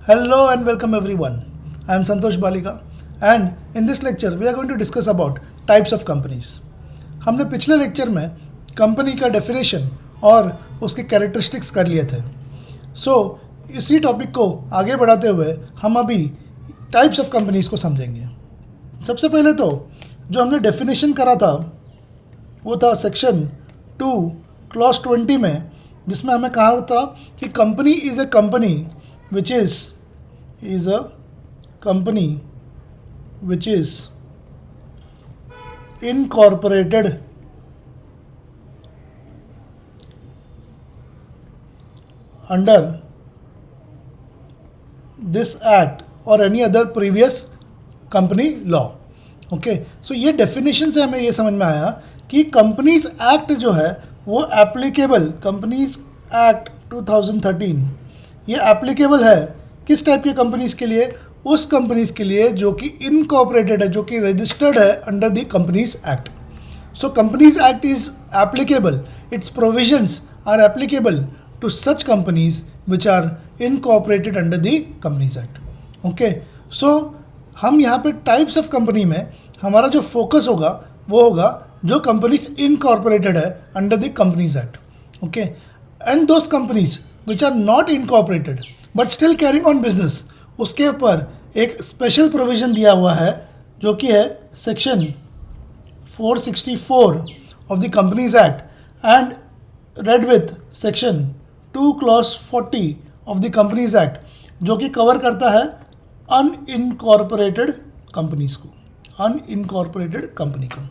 Hello and welcome everyone. I am Santosh Balika and in this lecture we are going to discuss about types of companies. हमने पिछले lecture में company का definition और उसके characteristics कर लिए थे. इसी टॉपिक को आगे बढ़ाते हुए हम अभी टाइप्स ऑफ कंपनीज को समझेंगे. सबसे पहले तो जो हमने डेफिनेशन करा था वो था सेक्शन 2 क्लॉज 20 में, जिसमें हमें कहा था कि company is a company which is a company which is incorporated under this act or any other previous company law. Okay, so ये डेफिनेशन से हमें ये समझ में आया कि कंपनीज एक्ट जो है वो एप्लीकेबल, कंपनीज एक्ट 2013 ये एप्लीकेबल है किस टाइप की कंपनीज़ के लिए? उस कंपनीज़ के लिए जो कि इनकॉर्पोरेटेड है, जो कि रजिस्टर्ड है under the companies act. So companies act is applicable, its provisions are applicable to such companies which are incorporated under the companies act. Okay, so हम यहाँ पे टाइप्स ऑफ कंपनी में हमारा जो फोकस होगा वो होगा जो कंपनीज इनकॉर्पोरेटेड है under the companies act. Okay, and those companies which are not incorporated but still carrying on business, उसके ऊपर एक स्पेशल प्रोविज़न दिया हुआ है जो कि है section 464 of the companies act and red with section 2 clause 40 of the companies act, जो कि कवर करता है अनइनकॉर्पोरेटेड कंपनीज को, अनइनकॉर्पोरेटेड कंपनी को.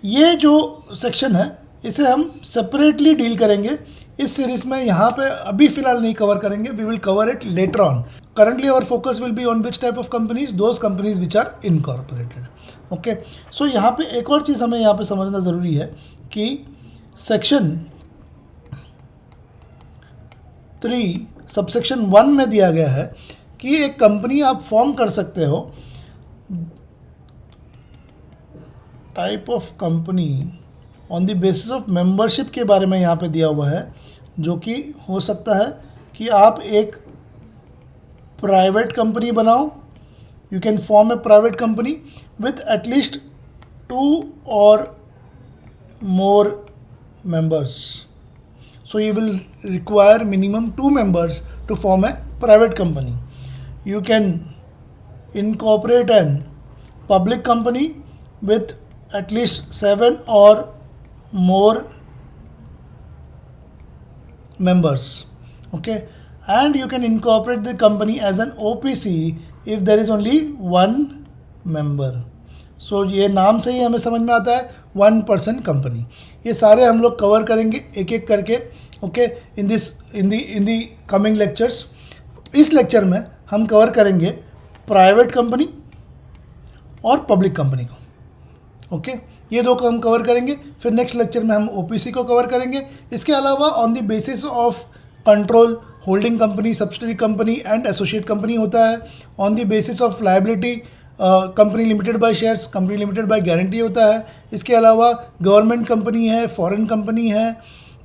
ये जो सेक्शन है इसे हम सेपरेटली डील करेंगे इस सीरीज़ में. यहाँ पे अभी फ़िलहाल नहीं कवर करेंगे, we will cover it later on. Currently our focus will be on which type of companies, those companies which are incorporated. Okay, so यहाँ पे एक और चीज़ हमें यहाँ पे समझना ज़रूरी है कि सेक्शन 3 सबसेक्शन 1 में दिया गया है कि एक कंपनी आप फॉर्म कर सकते हो. Type of company on the basis of membership के बारे में यहाँ पे दिया हुआ है, जो कि हो सकता है कि आप एक प्राइवेट कंपनी बनाओ. You can form A private company with at least 2 और मोर members. So you will require minimum 2 members to form a private company. You can incorporate an public company with at least 7 or more members. Okay, and you can incorporate the company as an OPC if there is only 1 member. सो ये नाम से ही हमें समझ में आता है 1 person company. ये सारे हम लोग कवर करेंगे एक एक करके. ओके, इन दी कमिंग लेक्चर्स. इस लेक्चर में हम कवर करेंगे प्राइवेट कंपनी और पब्लिक कंपनी को. ओके, ये दो को हम कवर करेंगे. फिर नेक्स्ट लेक्चर में हम ओपीसी को कवर करेंगे. इसके अलावा on the basis of control holding company, subsidiary company and associate company होता है. On the basis of liability company limited by shares, company limited by guarantee होता है. इसके अलावा गवर्नमेंट कंपनी है, फॉरेन कंपनी है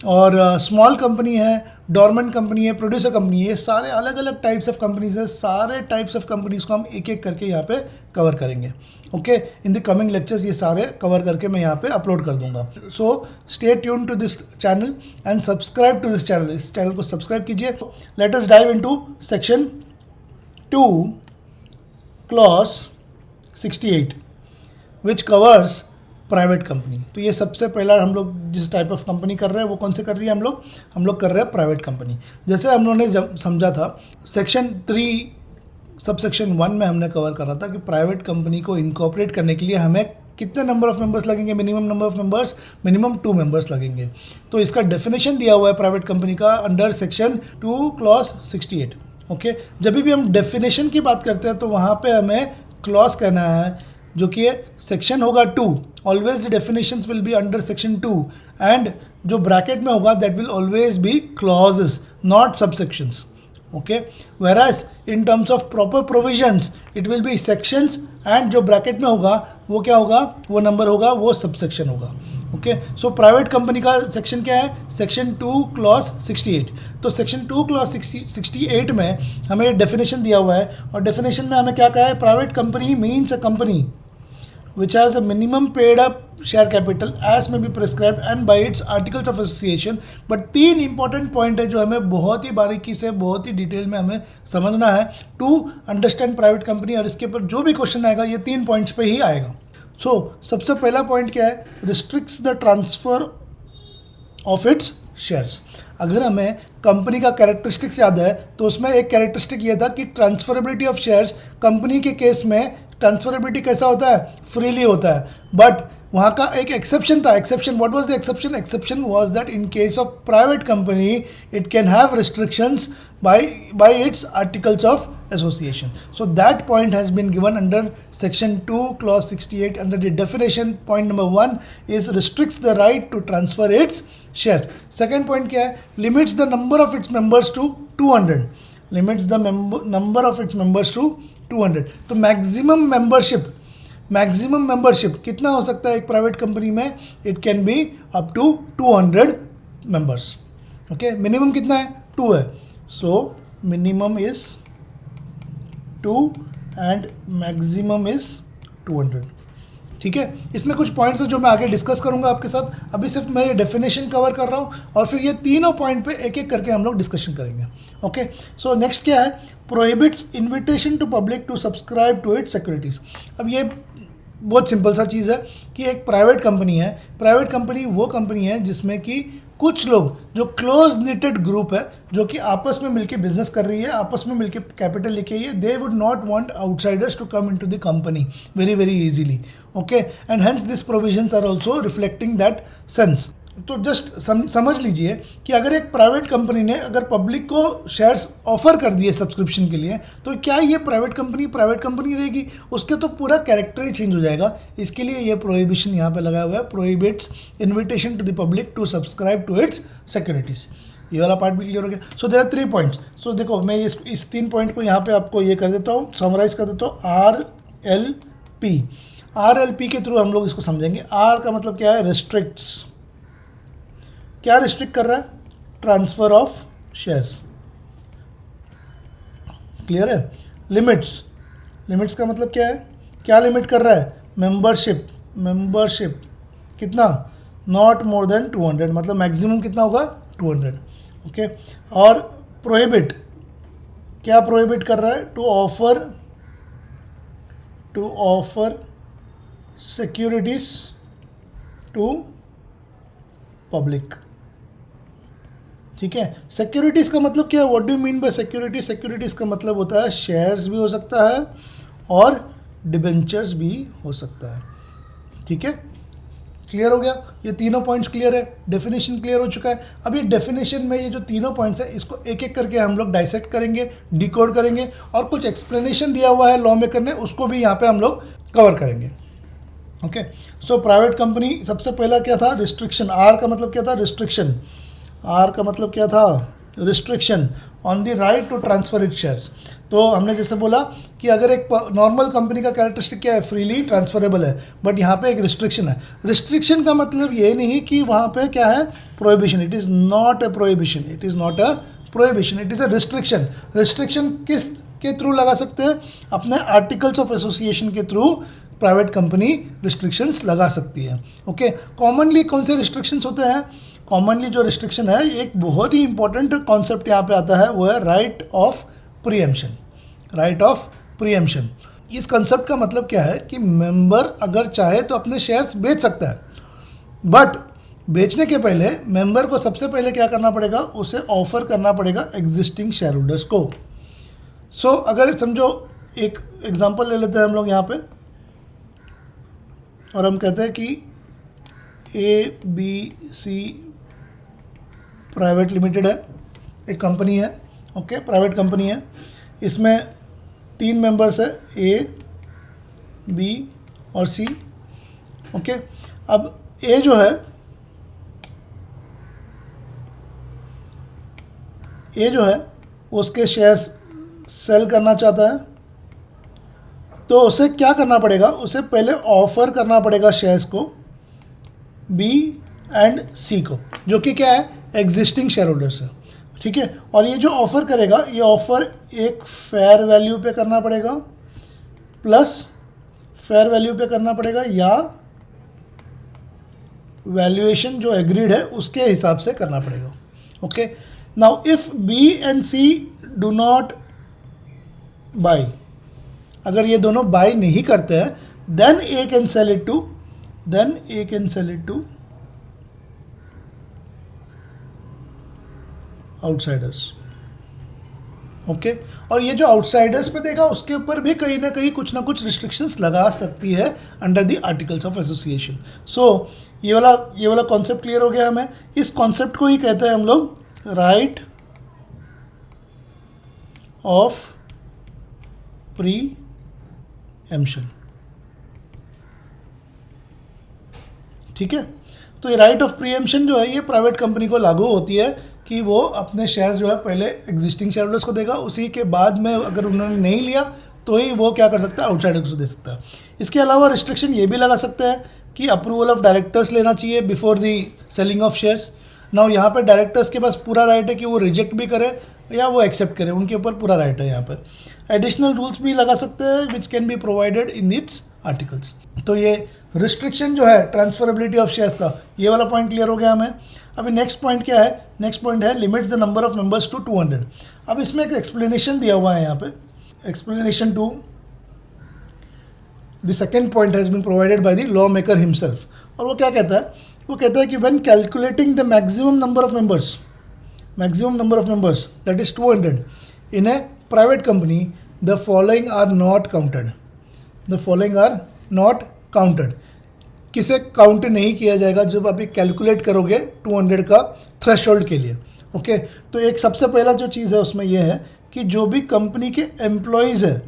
और स्मॉल कंपनी है, डोरमेंट कंपनी है, प्रोड्यूसर कंपनी है. ये सारे अलग अलग टाइप्स ऑफ कंपनीज है. सारे टाइप्स ऑफ कंपनीज को हम एक एक करके यहाँ पे कवर करेंगे. Okay, in the coming lectures ये सारे कवर करके मैं यहाँ पे अपलोड कर दूंगा. So stay tune to this channel and subscribe to this channel. इस चैनल को सब्सक्राइब कीजिए. Let us dive into section 2 clause 68 which covers private company. तो ये सबसे पहला हम लोग जिस टाइप ऑफ कंपनी कर रहे हैं वो कौन से कर रही है हम लोग कर रहे हैं प्राइवेट कंपनी. जैसे हम लोगों ने जब समझा था सेक्शन 3 सबसेक्शन 1 में हमने कवर करा था कि प्राइवेट कंपनी को इनकॉर्पोरेट करने के लिए हमें कितने नंबर ऑफ मेंबर्स लगेंगे, minimum number of members, minimum 2 members लगेंगे. तो इसका डेफिनेशन दिया हुआ है प्राइवेट कंपनी का अंडर सेक्शन 2 क्लॉज 68. ओके, जब भी हम डेफिनेशन की बात करते हैं तो वहाँ पे हमें क्लॉज कहना है जो कि सेक्शन होगा 2. Always the definitions will be under section 2 and जो ब्रैकेट में होगा that will always be clauses, not subsections. Okay, whereas in terms of proper provisions it will be sections and जो ब्रैकेट में होगा वो क्या होगा, वो नंबर होगा, वो सबसेक्शन होगा. ओके, सो प्राइवेट कंपनी का सेक्शन क्या है, सेक्शन 2 क्लॉज 68। तो सेक्शन 2 क्लॉज 68 में हमें डेफिनेशन दिया हुआ है, और डेफिनेशन में हमें क्या कहा है, private company means a company which has a minimum paid up share capital as may be prescribed and by its articles of association। But 3 important point है जो हमें बहुत ही बारीकी से, बहुत ही डिटेल में हमें समझना है टू अंडरस्टैंड प्राइवेट कंपनी, और इसके ऊपर जो भी क्वेश्चन आएगा ये 3 पॉइंट्स पे ही आएगा। सो सबसे पहला पॉइंट क्या है, restricts the transfer of its shares. अगर हमें कंपनी का कैरेक्टरिस्टिक्स याद है तो उसमें एक कैरेक्टरिस्टिक ये था कि ट्रांसफरेबिलिटी ऑफ शेयर्स, कंपनी के केस में ट्रांसफरेबिलिटी कैसा होता है, फ्रीली होता है। बट वहाँ का एक एक्सेप्शन था, exception, what was the exception, exception was that in case of private company it can have restrictions by its articles of association। So that point has been given under section 2 clause 68 under the definition। point number 1 is restricts the right to transfer its shares। second point क्या है, limits the number of its members to 200। limits the number of its members to 200। तो maximum membership कितना हो सकता है एक private company में, it can be up to 200 members. Okay, minimum कितना है, 2 है। So minimum is 2 and maximum is 200। ठीक है, इसमें कुछ पॉइंट्स हैं जो मैं आगे डिस्कस करूंगा आपके साथ, अभी सिर्फ मैं ये डेफिनेशन कवर कर रहा हूँ, और फिर ये तीनों पॉइंट पे एक एक करके हम लोग डिस्कशन करेंगे। ओके, सो नेक्स्ट क्या है, prohibits invitation to public to subscribe to its securities. अब ये बहुत सिंपल सा चीज़ है कि एक प्राइवेट कंपनी है, प्राइवेट कंपनी वो कंपनी है जिसमें कि कुछ लोग जो क्लोज निटेड ग्रुप है, जो कि आपस में मिलके बिजनेस कर रही है, आपस में मिलके कैपिटल लेके आई है, they would not want outsiders to come into the company very easily. Okay, and hence this provisions are also reflecting that sense. तो जस्ट समझ लीजिए कि अगर एक प्राइवेट कंपनी ने अगर पब्लिक को शेयर्स ऑफर कर दिए सब्सक्रिप्शन के लिए, तो क्या ये प्राइवेट कंपनी रहेगी, उसके तो पूरा कैरेक्टर ही चेंज हो जाएगा। इसके लिए ये प्रोहिबिशन यहाँ पे लगा हुआ है, prohibits invitation to the public to subscribe to its securities. ये वाला पार्ट भी क्लियर हो गया। So there are 3 points. So देखो, मैं इस 3 पॉइंट को यहाँ पे आपको ये कर देता हूँ, समराइज कर देता हूँ। RLP के थ्रू हम लोग इसको समझेंगे। R का मतलब क्या है, रिस्ट्रिक्ट्स। क्या रिस्ट्रिक्ट कर रहा है, ट्रांसफर ऑफ शेयर्स। क्लियर है। लिमिट्स का मतलब क्या है, क्या लिमिट कर रहा है, मेंबरशिप कितना, नॉट मोर देन 200, मतलब मैक्सिमम कितना होगा, 200। ओके, और प्रोहिबिट, क्या प्रोहिबिट कर रहा है, to offer securities to public. ठीक है, सिक्योरिटीज़ का मतलब क्या है, what do you mean by security, securities का मतलब होता है शेयर्स भी हो सकता है और डिबेंचर्स भी हो सकता है। ठीक है, क्लियर हो गया, ये तीनों पॉइंट्स क्लियर है, डेफिनेशन क्लियर हो चुका है। अब ये डेफिनेशन में ये जो तीनों पॉइंट्स है, इसको एक एक करके हम लोग डाइसेक्ट करेंगे, डिकोड करेंगे, और कुछ एक्सप्लेनेशन दिया हुआ है लॉ मेकर ने, उसको भी यहाँ पे हम लोग कवर करेंगे। ओके, सो प्राइवेट कंपनी, सबसे पहला क्या था, रिस्ट्रिक्शन। आर का मतलब क्या था, रिस्ट्रिक्शन। आर का मतलब क्या था, restriction on the right to transfer it shares. तो हमने जैसे बोला कि अगर एक नॉर्मल कंपनी का कैरेक्टरिस्टिक क्या है, फ्रीली ट्रांसफरेबल है, बट यहाँ पे एक रिस्ट्रिक्शन है। रिस्ट्रिक्शन का मतलब ये नहीं कि वहाँ पे क्या है, prohibition. It is not a prohibition, it is not a prohibition, it is a restriction. Restriction किस के थ्रू लगा सकते हैं, अपने आर्टिकल्स ऑफ एसोसिएशन के थ्रू प्राइवेट कंपनी रिस्ट्रिक्शंस लगा सकती है। ओके, कॉमनली कौन से रिस्ट्रिक्शंस होते हैं, कॉमनली जो रिस्ट्रिक्शन है, एक बहुत ही इंपॉर्टेंट कॉन्सेप्ट यहाँ पे आता है, वो है right of preemption. Right of preemption, इस कंसेप्ट का मतलब क्या है कि मेंबर अगर चाहे तो अपने शेयर्स बेच सकता है, बट बेचने के पहले मेंबर को सबसे पहले क्या करना पड़ेगा, उसे ऑफर करना पड़ेगा एग्जिस्टिंग शेयर होल्डर्स को। सो अगर समझो, एक एग्जांपल ले लेते हैं हम लोग यहाँ पे, और हम कहते हैं कि ABC प्राइवेट लिमिटेड है, एक कंपनी है। ओके, प्राइवेट कंपनी है, इसमें 3 मेंबर्स है, A, B और C। ओके, अब A जो है, उसके शेयर्स सेल करना चाहता है, तो उसे क्या करना पड़ेगा, उसे पहले ऑफर करना पड़ेगा शेयर्स को बी एंड सी को, जो कि क्या है, एग्जिस्टिंग शेयर होल्डर्स है, ठीक है। और ये जो ऑफ़र करेगा, ये ऑफ़र एक फेयर वैल्यू पे करना पड़ेगा, प्लस फेयर वैल्यू पे करना पड़ेगा, या वैल्यूएशन जो एग्रीड है उसके हिसाब से करना पड़ेगा। Okay, now if B and C do not buy, अगर ये दोनों बाई नहीं करते हैं, then A can sell it to outsiders. Okay, और ये जो आउटसाइडर्स पे देगा उसके ऊपर भी कहीं ना कहीं कुछ ना कुछ रिस्ट्रिक्शंस लगा सकती है under the articles of association. So ये वाला कॉन्सेप्ट क्लियर हो गया हमें। इस कॉन्सेप्ट को ही कहते हैं हम लोग राइट ऑफ प्री एम्पशन, ठीक है। तो ये राइट ऑफ प्रीएम्पशन जो है ये प्राइवेट कंपनी को लागू होती है कि वो अपने शेयर्स जो है पहले एग्जिस्टिंग शेयर होल्डर्स को देगा, उसी के बाद में अगर उन्होंने नहीं लिया तो ही वो क्या कर सकता है, आउटसाइडर्स को दे सकता है। इसके अलावा रिस्ट्रिक्शन ये भी लगा सकते हैं कि अप्रूवल ऑफ डायरेक्टर्स लेना चाहिए before the selling of shares. Now यहाँ पर डायरेक्टर्स के पास पूरा राइट है कि वो रिजेक्ट भी करे या वो एक्सेप्ट करे, उनके ऊपर पूरा राइट है यहाँ पर। एडिशनल रूल्स भी लगा सकते हैं which can be provided in its articles. तो ये रिस्ट्रिक्शन जो है ट्रांसफरेबिलिटी ऑफ शेयर्स का, ये वाला पॉइंट क्लियर हो गया हमें। अभी नेक्स्ट पॉइंट क्या है, नेक्स्ट पॉइंट है limits the number of members to 200। अब इसमें एक एक्सप्लेनेशन दिया हुआ है यहाँ पे, explanation to the second point has been provided by the lawmaker himself. और वो क्या कहता है, वो कहता है कि when calculating the maximum number of members that is 200 in a private company, the following are not counted. किसे काउंट नहीं किया जाएगा जब आप कैलकुलेट करोगे 200 का थ्रेशोल्ड के लिए। ओके, तो एक सबसे पहला जो चीज़ है उसमें यह है कि जो भी कंपनी के एम्प्लॉयज़ है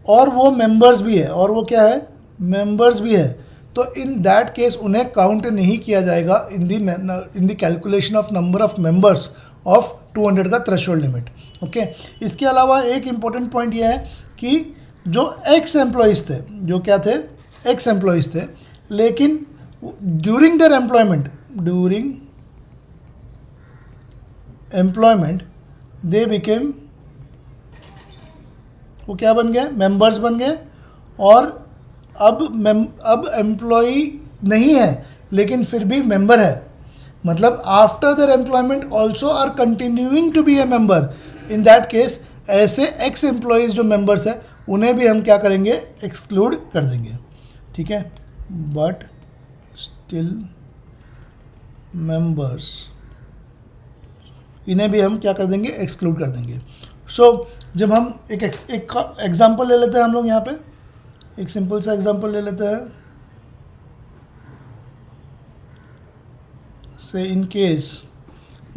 और वो मेंबर्स भी है, और वो क्या है, मेंबर्स भी है, तो इन दैट केस उन्हें काउंट नहीं किया जाएगा in the calculation of number of members of 200 का थ्रेशोल्ड लिमिट। ओके, इसके अलावा एक इम्पॉर्टेंट पॉइंट यह है कि जो एक्स एम्प्लॉयज़ थे, जो क्या थे, एक्स एम्प्लॉयज़ थे, लेकिन during their employment they became, वो क्या बन गए, मेंबर्स बन गए। और अब एम्प्लॉई नहीं है लेकिन फिर भी मेंबर है, मतलब after their employment also are continuing to be a member. In that case ऐसे एक्स एम्प्लॉयज़ जो मेंबर्स हैं उन्हें भी हम क्या करेंगे, एक्सक्लूड कर देंगे, ठीक है। बट स्टिल मेंबर्स, इन्हें भी हम क्या कर देंगे, एक्सक्लूड कर देंगे। सो जब हम एक एग्जांपल ले लेते हैं, हम लोग यहाँ पे एक सिंपल सा एग्जांपल ले लेते हैं। Say in case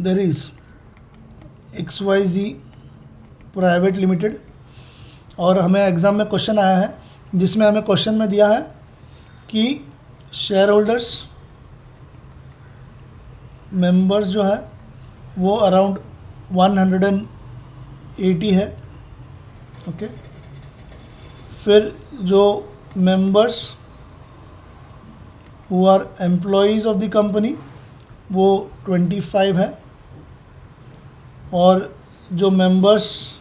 there is XYZ private limited, और हमें एग्ज़ाम में क्वेश्चन आया है जिसमें हमें क्वेश्चन में दिया है कि शेयर होल्डर्स मेंबर्स जो है वो अराउंड 180 है। ओके, फिर जो members who are employees of the company वो 25 है, और जो मेंबर्स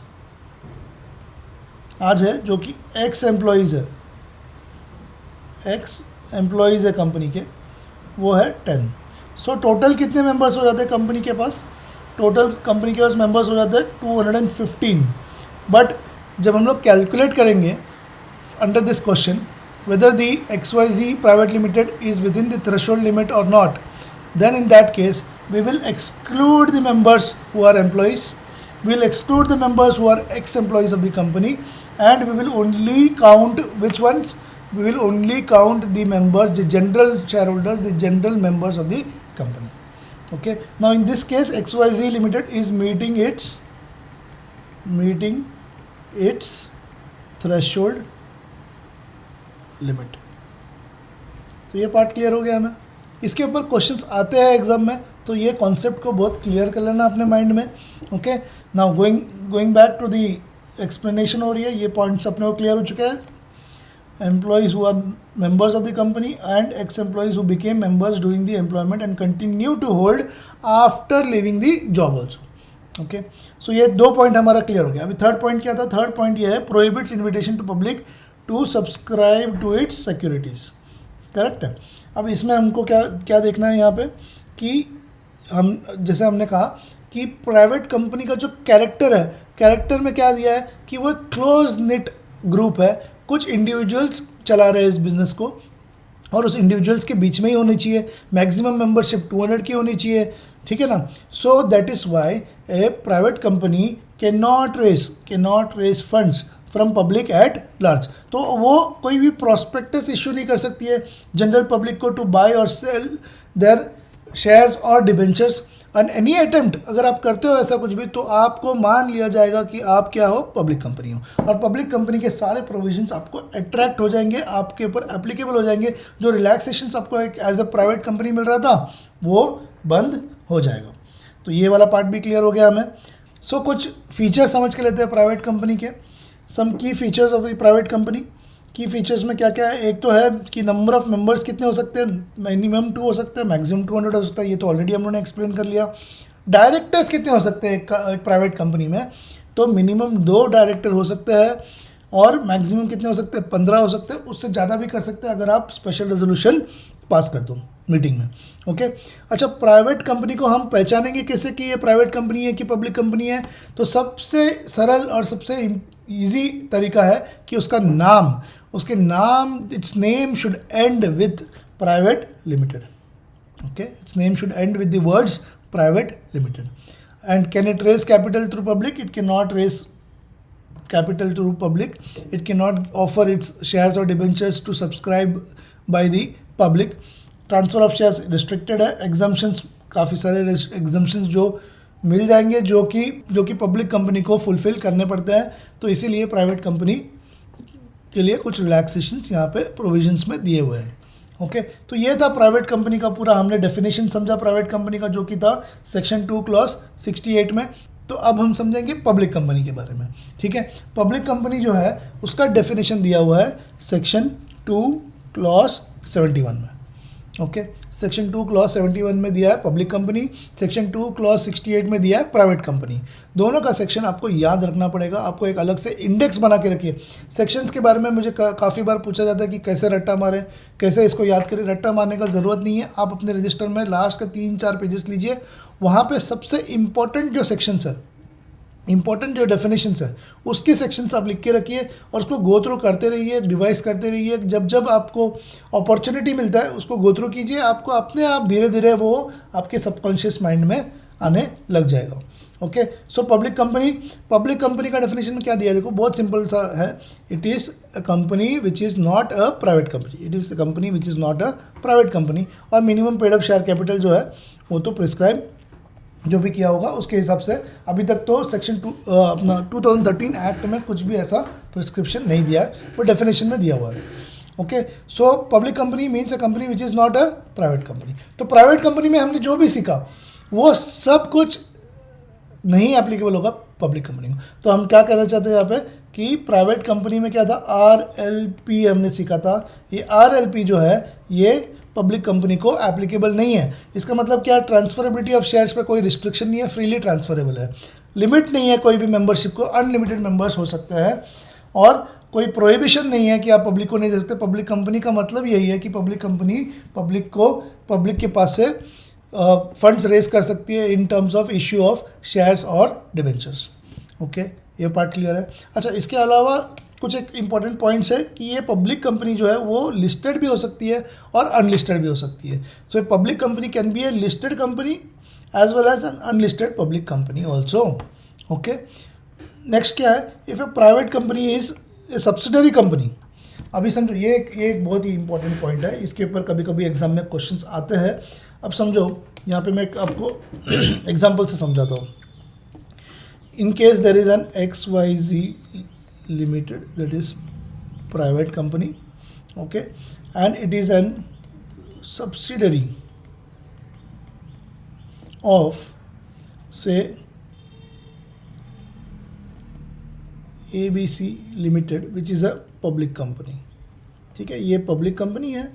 आज है जो कि एक्स एम्प्लॉयज़ है कंपनी के, वो है 10। सो टोटल कितने मेंबर्स हो जाते हैं कंपनी के पास, टोटल कंपनी के पास मेंबर्स हो जाते हैं 215। बट जब हम लोग कैलकुलेट करेंगे under this question whether the XYZ private limited is within the threshold limit or not, then in that case we will exclude the members who are employees, we will exclude the members who are ex-employees of the company, and we will only count which ones, we will only count the members, the general shareholders, the general members of the company. Okay, now in this case XYZ limited is meeting its threshold limit. तो ये part clear हो गया हमें। इसके ऊपर questions आते हैं exam में, तो ये कॉन्सेप्ट को बहुत क्लियर कर लेना अपने माइंड में। Okay, now going back to the explanation हो रही है, ये पॉइंट्स अपने को क्लियर हो चुके हैं। employees who are members of the company and ex-employees who became members during the employment and continue to hold after leaving the job also. Okay so ये 2 पॉइंट हमारा क्लियर हो गया. अभी थर्ड पॉइंट क्या था? थर्ड पॉइंट ये है prohibits invitation to public to subscribe to its securities. Correct है. अब इसमें हमको क्या क्या देखना है यहाँ पे कि हम जैसे हमने कहा कि प्राइवेट कंपनी का जो कैरेक्टर है, कैरेक्टर में क्या दिया है कि वो क्लोज निट ग्रुप है, कुछ इंडिविजुअल्स चला रहे हैं इस बिज़नेस को और उस इंडिविजुअल्स के बीच में ही होनी चाहिए, मैक्सिमम मेंबरशिप 200 की होनी चाहिए. ठीक है ना. So that is why a private company can not raise funds from public at large. तो वो कोई भी प्रॉस्पेक्टस इशू नहीं कर सकती है जनरल पब्लिक को टू बाय और सेल देयर शेयर्स और डिबेंचर्स. एंड एनी अटेम्प्ट अगर आप करते हो ऐसा कुछ भी तो आपको मान लिया जाएगा कि आप क्या हो, पब्लिक कंपनी हो, और पब्लिक कंपनी के सारे प्रोविजंस आपको अट्रैक्ट हो जाएंगे, आपके ऊपर एप्लीकेबल हो जाएंगे. जो रिलैक्सेशंस आपको एक एज अ प्राइवेट कंपनी मिल रहा था वो बंद हो जाएगा. तो ये वाला पार्ट भी क्लियर हो गया हमें. सो कुछ फीचर्स समझ के लेते हैं प्राइवेट कंपनी के. सम की features of the private company. की फीचर्स में क्या क्या है? एक तो है कि नंबर ऑफ मेंबर्स कितने हो सकते हैं, मिनिमम 2 हो सकते हैं, मैक्सिमम 200 हो सकता है. ये तो ऑलरेडी हम लोगों ने एक्सप्लेन कर लिया. डायरेक्टर्स कितने हो सकते हैं एक प्राइवेट कंपनी में? तो मिनिमम 2 डायरेक्टर हो सकते हैं और मैक्सिमम कितने हो सकते हैं? 15 हो सकते हैं. उससे ज़्यादा भी कर सकते हैं अगर आप स्पेशल रेजोल्यूशन पास कर दो मीटिंग में. ओके. अच्छा, प्राइवेट कंपनी को हम पहचानेंगे कैसे कि ये प्राइवेट कंपनी है कि पब्लिक कंपनी है? तो सबसे सरल और सबसे ईजी तरीका है कि उसके नाम its name should end with private limited. Okay, its name should end with the words private limited. And can it raise capital through public? It can not raise capital to public. It cannot offer its shares or debentures to subscribe by the public. Transfer of shares restricted है. Exemptions काफ़ी सारे exemptions जो मिल जाएंगे जो कि public company को fulfil करने पड़ते हैं. तो इसीलिए प्राइवेट कंपनी के लिए कुछ रिलैक्सेशंस यहाँ पे प्रोविजंस में दिए हुए हैं. ओके. तो ये था प्राइवेट कंपनी का पूरा हमने डेफिनेशन समझा प्राइवेट कंपनी का जो कि था सेक्शन 2 क्लॉज 68 में. तो अब हम समझेंगे पब्लिक कंपनी के बारे में. ठीक है. पब्लिक कंपनी जो है उसका डेफिनेशन दिया हुआ है सेक्शन 2 क्लॉज 71 में. ओके. सेक्शन 2 क्लॉज 71 में दिया है पब्लिक कंपनी, सेक्शन 2 क्लॉज 68 में दिया है प्राइवेट कंपनी. दोनों का सेक्शन आपको याद रखना पड़ेगा. आपको एक अलग से इंडेक्स बना के रखिए. सेक्शंस के बारे में मुझे काफ़ी बार पूछा जाता है कि कैसे रट्टा मारें, कैसे इसको याद करें. रट्टा मारने का ज़रूरत नहीं है. आप अपने रजिस्टर में लास्ट का 3-4 पेजेस लीजिए. वहाँ पे सबसे इम्पॉर्टेंट जो सेक्शंस है, इंपॉर्टेंट जो डेफिनेशंस है उसके सेक्शंस आप लिख के रखिए और उसको गो थ्रू करते रहिए, रिवाइज करते रहिए. जब आपको अपॉर्चुनिटी मिलता है उसको गो थ्रू कीजिए. आपको अपने आप धीरे धीरे वो आपके सबकॉन्शियस माइंड में आने लग जाएगा. ओके. सो पब्लिक कंपनी का डेफिनेशन में क्या दिया है देखो, बहुत सिंपल सा है. It is a company which is not a private company. It is a company which is not a private company. और minimum paid up share capital जो है वो तो प्रिस्क्राइब जो भी किया होगा उसके हिसाब से. अभी तक तो सेक्शन 2013 एक्ट में कुछ भी ऐसा प्रिस्क्रिप्शन नहीं दिया है, वो डेफिनेशन में दिया हुआ है. Okay. So public company means a company which is not a private company. तो प्राइवेट कंपनी में हमने जो भी सीखा वो सब कुछ नहीं एप्लीकेबल होगा पब्लिक कंपनी को. तो हम क्या कहना चाहते हैं यहाँ पे कि प्राइवेट कंपनी में क्या था, RLP हमने सीखा था. ये RLP जो है ये पब्लिक कंपनी को एप्लीकेबल नहीं है. इसका मतलब क्या, ट्रांसफरेबिलिटी ऑफ शेयर्स पे कोई रिस्ट्रिक्शन नहीं है, फ्रीली ट्रांसफरेबल है. लिमिट नहीं है कोई भी मेंबरशिप को, अनलिमिटेड मेंबर्स हो सकते हैं. और कोई प्रोहिबिशन नहीं है कि आप पब्लिक को नहीं दे सकते. पब्लिक कंपनी का मतलब यही है कि पब्लिक कंपनी पब्लिक के पास से फंड्स रेज कर सकती है in terms of issue of shares और डिबेंचर्स. ओके. ये पार्ट क्लियर है. अच्छा, इसके अलावा कुछ एक इंपॉर्टेंट पॉइंट्स है कि ये पब्लिक कंपनी जो है वो लिस्टेड भी हो सकती है और अनलिस्टेड भी हो सकती है. So public company can be a listed company as well as an unlisted public company also. Okay. Next क्या है, if a private company is a subsidiary company. अभी समझो ये एक बहुत ही इंपॉर्टेंट पॉइंट है. इसके ऊपर कभी कभी एग्जाम में क्वेश्चंस आते हैं. अब समझो यहाँ पे मैं आपको एग्जाम्पल से समझाता हूँ. In case there is an XYZ Limited, that is private company, okay, and it is an subsidiary of say ABC Limited, which is a public company. ठीक है, ये पब्लिक कंपनी है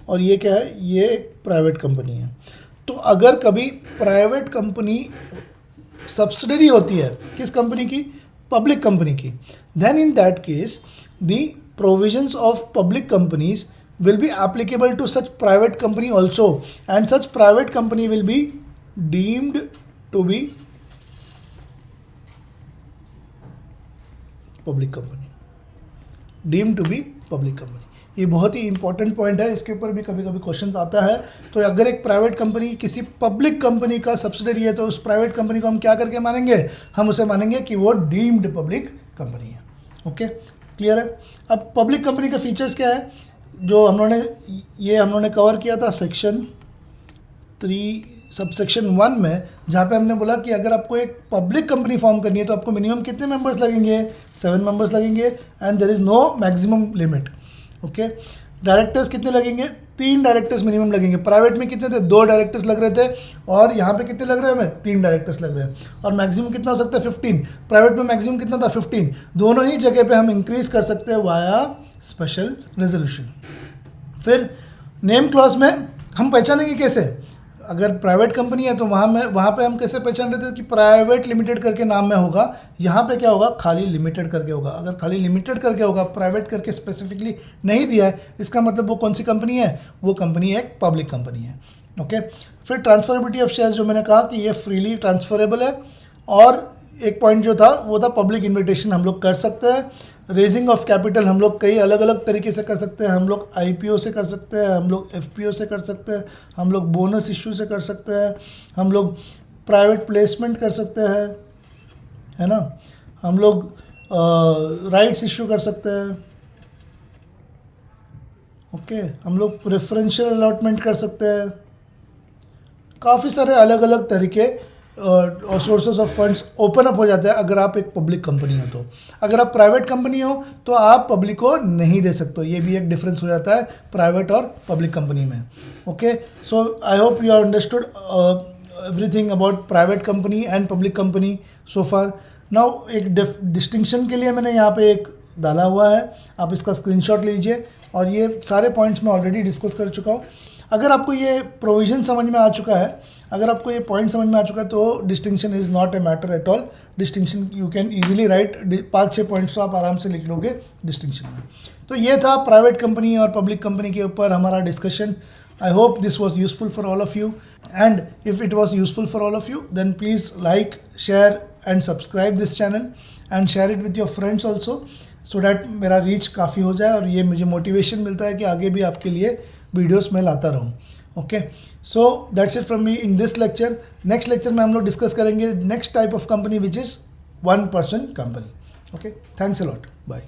और ये क्या है, ये एक प्राइवेट कंपनी है। तो अगर कभी प्राइवेट कंपनी सब्सिडरी होती है किस कंपनी की, पब्लिक कंपनी की, then in that case the provisions of public companies will be applicable to such private company also, and such private company will be deemed to be public company, deemed to be public company। ये बहुत ही important point है, इसके ऊपर भी कभी कभी questions आता है। तो अगर एक प्राइवेट कंपनी किसी पब्लिक कंपनी का सब्सिडरी है तो उस प्राइवेट कंपनी को हम क्या करके मानेंगे, हम उसे मानेंगे कि वो डीम्ड पब्लिक कंपनी है। ओके, क्लियर है। अब पब्लिक कंपनी का फीचर्स क्या है, जो हमने कवर किया था सेक्शन 3 सबसेक्शन 1 में, जहाँ पे हमने बोला कि अगर आपको एक पब्लिक कंपनी फॉर्म करनी है तो आपको मिनिमम कितने मेंबर्स लगेंगे, 7 मेंबर्स लगेंगे, and there is no maximum limit. Okay, directors कितने लगेंगे, 3 डायरेक्टर्स मिनिमम लगेंगे। प्राइवेट में कितने थे, 2 डायरेक्टर्स लग रहे थे, और यहाँ पे कितने लग रहे हैं हमें, 3 डायरेक्टर्स लग रहे हैं। और मैक्सिमम कितना हो सकता है, 15। प्राइवेट में मैक्सिमम कितना था, 15। दोनों ही जगह पे हम इंक्रीज कर सकते हैं वाया स्पेशल रेजोल्यूशन। फिर नेम क्लॉज में हम पहचानेंगे कैसे, अगर प्राइवेट कंपनी है तो वहाँ पे हम कैसे पहचान रहे थे कि प्राइवेट लिमिटेड करके नाम में होगा, यहाँ पे क्या होगा, खाली लिमिटेड करके होगा। अगर खाली लिमिटेड करके होगा, प्राइवेट करके स्पेसिफिकली नहीं दिया है, इसका मतलब वो कौन सी कंपनी है, वो कंपनी एक पब्लिक कंपनी है। ओके, फिर ट्रांसफरेबिलिटी ऑफ शेयर्स, जो मैंने कहा कि ये फ्रीली ट्रांसफरेबल है। और एक पॉइंट जो था वो था पब्लिक इन्विटेशन हम लोग कर सकते हैं। रेजिंग ऑफ कैपिटल हम लोग कई अलग अलग तरीके से कर सकते हैं, हम लोग IPO से कर सकते हैं, हम लोग FPO से कर सकते हैं, हम लोग बोनस इश्यू से कर सकते हैं, हम लोग प्राइवेट प्लेसमेंट कर सकते हैं, है ना, हम लोग राइट्स इश्यू कर सकते हैं। ओके, हम लोग प्रेफरेंशियल अलॉटमेंट कर सकते हैं। काफ़ी सारे अलग अलग तरीके और sources of funds open up हो जाता है अगर आप एक पब्लिक कंपनी हो तो। अगर आप प्राइवेट कंपनी हो तो आप पब्लिक को नहीं दे सकते, ये भी एक डिफरेंस हो जाता है प्राइवेट और पब्लिक कंपनी में। Okay, so I hope you are understood everything about private company and public company so far. Now एक डिस्टिंक्शन के लिए मैंने यहाँ पे एक डाला हुआ है, आप इसका स्क्रीनशॉट लीजिए, और ये सारे पॉइंट्स मैं ऑलरेडी डिस्कस कर चुका हूँ। अगर आपको ये प्रोविज़न समझ में आ चुका है, अगर आपको ये पॉइंट समझ में आ चुका है, तो distinction is not a matter at all. Distinction you can easily right, 5-6 points तो आप आराम से लिख लोगे डिस्टिंक्शन में। तो ये था प्राइवेट कंपनी और पब्लिक कंपनी के ऊपर हमारा discussion. I hope this was useful for all of you, and if it was useful for all of you then please like, share and subscribe this channel and share it with your friends also, so that मेरा reach काफ़ी हो जाए और ये मुझे motivation मिलता है कि आगे भी आपके लिए वीडियोस मैं लाता रहूँ। Okay, so that's it from me in this lecture. Next lecture में हम लोग डिस्कस करेंगे next type of company which is 1 person company. Okay, thanks a lot, bye.